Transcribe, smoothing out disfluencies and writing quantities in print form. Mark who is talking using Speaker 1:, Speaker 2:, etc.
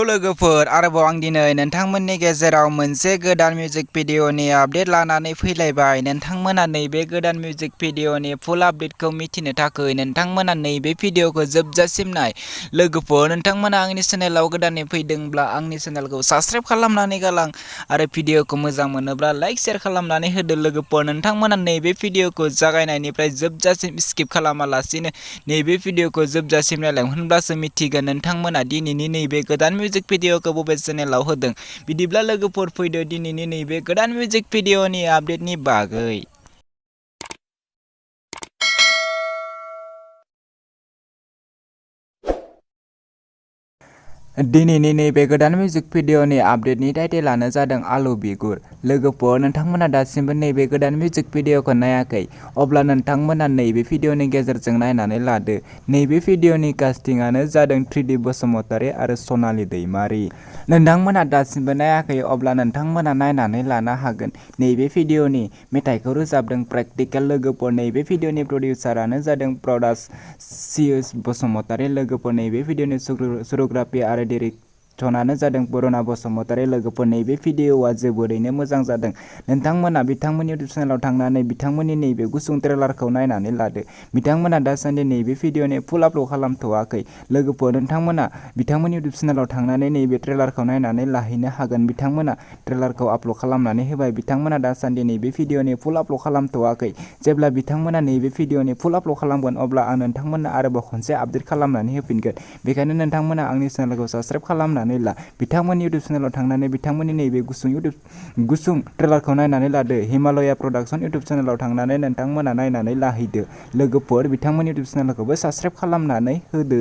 Speaker 1: लोगोफोर आरोबाव आं दिनै नोंथांमोननि गेजेराव मोनसे गोदान मिउजिक भिडिअनि आपडेट लानानै फैलायबाय। नोंथांमोना नैबे गोदान मिउजिक भिडिअनि फुल आपडेटखौ मिथिनो थाखाय नोंथांमोना नैबे भिडिअखौ जोबजासिम नाय। लोगोफोर नोंथांमोना आंनि चेनेलाव गोदानै फैदोंब्ला आंनि चेनेलखौ साबस्क्राइब खालामनानै गालां आरो भिडिअखौ मोजां मोनोब्ला लाइक शेयार खालामनानै होदो। लोगोफोर नोंथांमोना नैबे भिडिअखौ जागायनायनिफ्राय जोबजासिम स्किप खालामालासिनो नैबे भिडिअखौ जोबजासिम नायलां, होनब्लासो मिथिगोन नोंथांमोना दिनैनि नैबे गोदान मिउजिक भिडिअखौ बबे चेनेलाव होदों। बिदिब्ला लोगोफोर फैदो दिनैनि नैबे गोदान मिउजिक भिडिअनि आपडेटनि बागै। दिनैनि नैबे गोदान मिउजिक भिडिअनि आपडेटनि टाइटेलानो जादों आलु बिगुर। लोगोफोर नोंथांमोना दासिमबो नैबे गोदान मिउजिक भिडिअखौ नायाखै, अब्ला नोंथांमोना नैबे भिडिअनि गेजेरजों नायनानै लादो। नैबे भिडिअनि कास्टिंआनो जादों 3D बसुमतारी आरो सनालि दैमारि। नोंथांमोना दासिमबो नायाखै, अब्ला नोंथांमोना नायनानै लानो हागोन। नैबे भिडिअनि मेथाइखौ रोजाबदों प्रेक्टिकेल। लोगोफोर नैबे भिडिअनि प्रडिउसारानो जादों प्रडास बसुमतारी। लोगोफोर नैबे भिडिअनि सुरुग्राफि आरो डिरेक्टरआनो जादों बरो बसुमतारी। लोगोफोर नैबे भिडिअआ जोबोरैनो मोजां जादों। नोंथांमोना बिथांमोननि इउटुब चेनेलाव थांनानै बिथांमोननि नैबे गुसुं ट्रेलारखौ नायनानै लादो। बिथांमोना दासान्दि नैबे भिडिअनि फुल आपल'ड खालामथ'वाखै। लोगोफोर नोंथांमोना बिथांमोननि इउटुब चेनेलाव थांनानै नैबे ट्रेलारखौ नायनानै लाहैनो हागोन। बिथांमोना ट्रेलारखौ आपल'ड खालामनानै होबाय। बिथांमोना दासान्दि नैबे भिडिअनि फुल आपल'ड खालामथ'वाखै। जेब्ला बिथांमोना नैबे भिडिअनि फुल आपल'ड खालामगोन, अब्ला आं नोंथांमोननो आरोबाव खनसे आपडेट खालामनानै होफिनगोन। बेखायनो नोंथांमोना आंनि चेनेलखौ साबस्क्राइब खालामनानै ला। बिथांमोननि इउटुब चेनेलाव थांनानै बिथांमोननि नैबे गुसुं ट्रेलारखौ नायनानै लादो। हिमालया प्रडाक्शन इउटुब चेनेलाव थांनानै नोंथांमोना नायनानै लाहैदो। लोगोफोर बिथांमोननि इउटुब चेनेलखौबो साबस्क्राइब खालामनानै होदो।